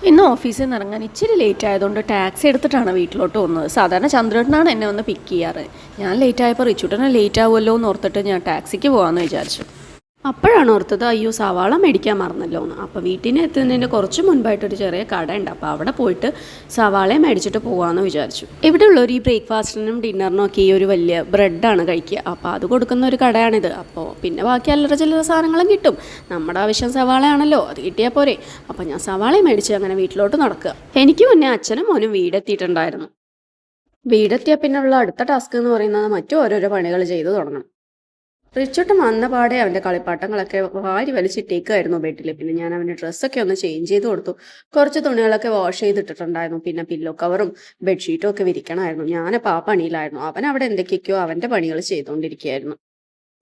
ഇന്ന് ഓഫീസിൽ നിന്ന് ഇറങ്ങാൻ ഇച്ചിരി ലേറ്റ് ആയതുകൊണ്ട് ടാക്സി എടുത്തിട്ടാണ് വീട്ടിലോട്ട് വന്നത്. സാധാരണ ചന്ദ്രേട്ടനാണ് എന്നെ ഒന്ന് പിക്ക് ചെയ്യാറ്. ഞാൻ ലേറ്റ് ആയപ്പോൾ റിച്ചൂട്ടനെ ലേറ്റ് ആവുമല്ലോ എന്ന് ഓർത്തിട്ട് ഞാൻ ടാക്സിക്ക് പോകാമെന്ന് വിചാരിച്ചു. അപ്പോഴാണ് ഓർത്തത് അയ്യോ സവാള മേടിക്കാൻ മറന്നല്ലോ എന്ന്. അപ്പോൾ വീട്ടിന് എത്തുന്നതിൻ്റെ കുറച്ച് മുൻപായിട്ടൊരു ചെറിയ കടയുണ്ട്. അപ്പോൾ അവിടെ പോയിട്ട് സവാളയെ മേടിച്ചിട്ട് പോകാമെന്ന് വിചാരിച്ചു. ഇവിടെയുള്ളവർ ഈ ബ്രേക്ക്ഫാസ്റ്റിനും ഡിന്നറിനും ഒക്കെ ഈ ഒരു വലിയ ബ്രെഡാണ് കഴിക്കുക. അപ്പോൾ അത് കൊടുക്കുന്ന ഒരു കടയാണിത്. അപ്പോൾ പിന്നെ ബാക്കി അല്ലറ ചില്ലറ സാധനങ്ങളും കിട്ടും. നമ്മുടെ ആവശ്യം സവാളയാണല്ലോ, അത് കിട്ടിയാൽ പോരെ. അപ്പോൾ ഞാൻ സവാളയും മേടിച്ച് അങ്ങനെ വീട്ടിലോട്ട് നടക്കുക. എനിക്ക് മുന്നേ അച്ഛനും മോനും വീടെത്തിയിട്ടുണ്ടായിരുന്നു. വീടെത്തിയാൽ പിന്നെയുള്ള അടുത്ത ടാസ്ക് എന്ന് പറയുന്നത് മറ്റു ഓരോരോ പണികൾ ചെയ്തു തുടങ്ങണം. റിച്ചോട്ടൻ വന്ന പാടെ അവൻ്റെ കളിപ്പാട്ടങ്ങളൊക്കെ വാരി വലിച്ചിട്ടേക്കായിരുന്നു ബെഡിൽ. പിന്നെ ഞാൻ അവൻ്റെ ഡ്രസ്സൊക്കെ ഒന്ന് ചേഞ്ച് ചെയ്ത് കൊടുത്തു. കുറച്ച് തുണികളൊക്കെ വാഷ് ചെയ്തിട്ടിട്ടുണ്ടായിരുന്നു. പിന്നെ പില്ലോ കവറും ബെഡ്ഷീറ്റും ഒക്കെ വിരിക്കണമായിരുന്നു. ഞാനപ്പോൾ ആ പണിയിലായിരുന്നു. അവൻ അവിടെ എന്തൊക്കെയൊക്കെയോ അവൻ്റെ പണികൾ ചെയ്തുകൊണ്ടിരിക്കുകയായിരുന്നു.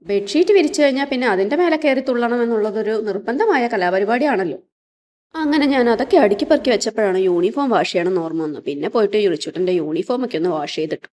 ബെഡ്ഷീറ്റ് വിരിച്ചു കഴിഞ്ഞാൽ പിന്നെ അതിൻ്റെ മേലെ കയറി തുള്ളണം എന്നുള്ളതൊരു നിർബന്ധമായ കലാപരിപാടിയാണല്ലോ. അങ്ങനെ ഞാൻ അതൊക്കെ അടുക്കി പെറുക്കി വെച്ചപ്പോഴാണ് യൂണിഫോം വാഷ് ചെയ്യണമെന്ന് ഓർമ്മ വന്നു. പിന്നെ പോയിട്ട് റിച്ചോട്ടൻ്റെ യൂണിഫോമൊക്കെ ഒന്ന് വാഷ് ചെയ്തിട്ടു.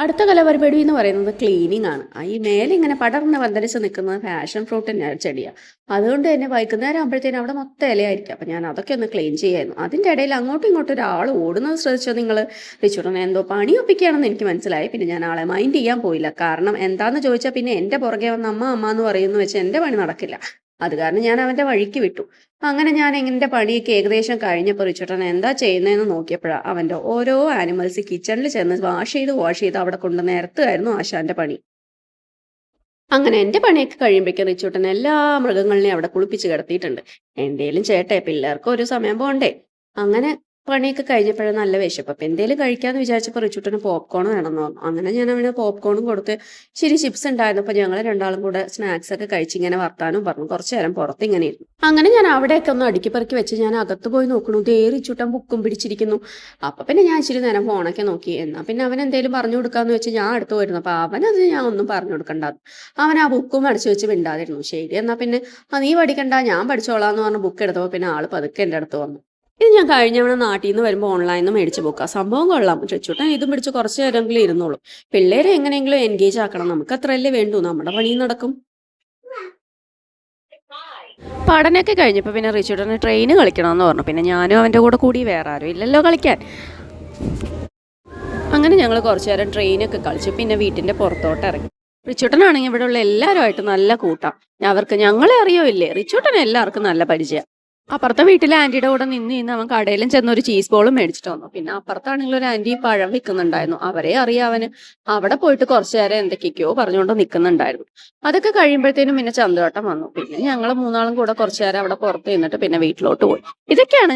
അടുത്ത കലാപരിപാടി എന്ന് പറയുന്നത് ക്ലീനിങ് ആണ്. ഈ മേലെ ഇങ്ങനെ പടർന്ന് പന്തലിച്ച് നിൽക്കുന്നത് ഫാഷൻ ഫ്രൂട്ടിൻ്റെ ചെടിയാണ്. അതുകൊണ്ട് തന്നെ വൈകുന്നേരം ആകുമ്പോഴത്തേനും അവിടെ മൊത്തം ഇലയായിരിക്കും. അപ്പം ഞാൻ അതൊക്കെ ഒന്ന് ക്ലീൻ ചെയ്യായിരുന്നു. അതിൻ്റെ ഇടയിൽ അങ്ങോട്ടും ഇങ്ങോട്ടും ഒരാൾ ഓടുന്നത് ശ്രദ്ധിച്ചോ നിങ്ങൾ? റിച്ചൂട്ടനെ എന്തോ പണി ഒപ്പിക്കുകയാണെന്ന് എനിക്ക് മനസ്സിലായി. പിന്നെ ഞാൻ ആളെ മൈൻഡ് ചെയ്യാൻ പോയില്ല. കാരണം എന്താണെന്ന് ചോദിച്ചാൽ പിന്നെ എൻ്റെ പുറകെ വന്ന് അമ്മ അമ്മ എന്ന് പറയുന്നു വെച്ച് എൻ്റെ പണി നടക്കില്ല. അത് കാരണം ഞാൻ അവൻ്റെ വഴിക്ക് വിട്ടു. അങ്ങനെ ഞാൻ എൻ്റെ പണിയൊക്കെ ഏകദേശം കഴിഞ്ഞപ്പോൾ റിച്ചൂട്ടൻ എന്താ ചെയ്യുന്നതെന്ന് നോക്കിയപ്പോഴാണ് അവൻ്റെ ഓരോ ആനിമൽസ് കിച്ചണിൽ ചെന്ന് വാഷ് ചെയ്ത് അവിടെ കൊണ്ട് നിരത്തുമായിരുന്നു ആശാൻ്റെ പണി. അങ്ങനെ എൻ്റെ പണിയൊക്കെ കഴിയുമ്പോഴേക്കും റിച്ചൂട്ടൻ എല്ലാ മൃഗങ്ങളിനെയും അവിടെ കുളിപ്പിച്ച് കിടത്തിയിട്ടുണ്ട്. എന്തേലും ചേട്ടേ, പിള്ളേർക്ക് ഒരു സമയം പോകണ്ടേ. അങ്ങനെ പണിയൊക്കെ കഴിഞ്ഞപ്പോഴും നല്ല വിശപ്പ്. അപ്പം എന്തേലും കഴിക്കാമെന്ന് വിചാരിച്ചപ്പോൾ റിച്ചൂട്ടന് പോപ്കോൺ വേണമെന്ന് പറഞ്ഞു. അങ്ങനെ ഞാൻ അവന് പോപ്കോണും കൊടുത്ത് ഇച്ചിരി ചിപ്സ് ഉണ്ടായിരുന്നു. അപ്പോൾ ഞങ്ങൾ രണ്ടാളും കൂടെ സ്നാക്സ് ഒക്കെ കഴിച്ചിങ്ങനെ വർത്താനും പറഞ്ഞു. കുറച്ച് നേരം പുറത്ത് ഇങ്ങനെ ഇരുന്നു. അങ്ങനെ ഞാൻ അവിടെയൊക്കെ ഒന്ന് അടുക്കിപ്പറക്കി വെച്ച് ഞാൻ അകത്ത് പോയി നോക്കണു. ദേ റിച്ചൂട്ടൻ ബുക്കും പിടിച്ചിരിക്കുന്നു. അപ്പം പിന്നെ ഞാൻ ഇച്ചിരി നേരം ഫോണൊക്കെ നോക്കി. എന്നാൽ പിന്നെ അവൻ എന്തേലും പറഞ്ഞു കൊടുക്കാമെന്ന് വെച്ച് ഞാൻ അടുത്ത് പോയിരുന്നു. അപ്പോൾ അവനത് ഞാൻ ഒന്നും പറഞ്ഞു കൊടുക്കണ്ടായിരുന്നു. അവൻ ആ ബുക്കും അടിച്ചു വെച്ച് മിണ്ടാതിരുന്നു. ശരി എന്നാൽ പിന്നെ നീ പഠിക്കണ്ട, ഞാൻ പഠിച്ചോളാന്ന് പറഞ്ഞ് ബുക്ക് എടുത്തപ്പോൾ പിന്നെ ആൾ പതുക്കെ എൻ്റെ അടുത്ത് വന്നു. ഇത് ഞാൻ കഴിഞ്ഞവണ നാട്ടിൽ നിന്ന് വരുമ്പോൾ ഓൺലൈനിൽ നിന്ന് മേടിച്ച് ബുക്കാം. സംഭവം കൊള്ളാം. റിച്ചൂട്ടൻ ഇതും പിടിച്ച് കുറച്ച് നേരമെങ്കിലും ഇരുന്നോളൂ. പിള്ളേരെ എങ്ങനെയെങ്കിലും എൻഗേജ് ആക്കണം. നമുക്ക് അത്രയല്ലേ വേണ്ടൂ, നമ്മുടെ പണിയും നടക്കും. പഠനമൊക്കെ കഴിഞ്ഞപ്പോൾ പിന്നെ റിച്ചൂട്ടന് ട്രെയിൻ കളിക്കണമെന്ന് പറഞ്ഞു. പിന്നെ ഞാനും അവൻ്റെ കൂടെ കൂടി, വേറെ ആരും ഇല്ലല്ലോ കളിക്കാൻ. അങ്ങനെ ഞങ്ങൾ കുറച്ച് നേരം ട്രെയിനൊക്കെ കളിച്ച് പിന്നെ വീട്ടിൻ്റെ പുറത്തോട്ട് ഇറങ്ങി. റിച്ചൂട്ടനാണെങ്കിൽ ഇവിടെ ഉള്ള എല്ലാവരുമായിട്ട് നല്ല കൂട്ടാം. അവർക്ക് ഞങ്ങളെ അറിയോ ഇല്ലേ, റിച്ചൂട്ടന് എല്ലാവർക്കും നല്ല പരിചയം. അപ്പുറത്തെ വീട്ടിലെ ആൻറ്റിയുടെ കൂടെ നിന്ന് അവൻ കടയിലും ചെന്ന് ഒരു ചീസ് ബോളും മേടിച്ചിട്ട് വന്നു. പിന്നെ അപ്പുറത്താണെങ്കിൽ ഒരു ആൻറ്റി പഴം വിൽക്കുന്നുണ്ടായിരുന്നു. അവരെ അറിയാവന്. അവിടെ പോയിട്ട് കുറച്ചു നേരം എന്തൊക്കെയൊക്കെയോ പറഞ്ഞുകൊണ്ട് നിൽക്കുന്നുണ്ടായിരുന്നു. അതൊക്കെ കഴിയുമ്പോഴത്തേനും പിന്നെ ചന്ദ്രവട്ടം വന്നു. പിന്നെ ഞങ്ങൾ മൂന്നാളും കൂടെ കുറച്ചു നേരം അവിടെ പുറത്ത് നിന്നിട്ട് പിന്നെ വീട്ടിലോട്ട് പോയി. ഇതൊക്കെയാണ്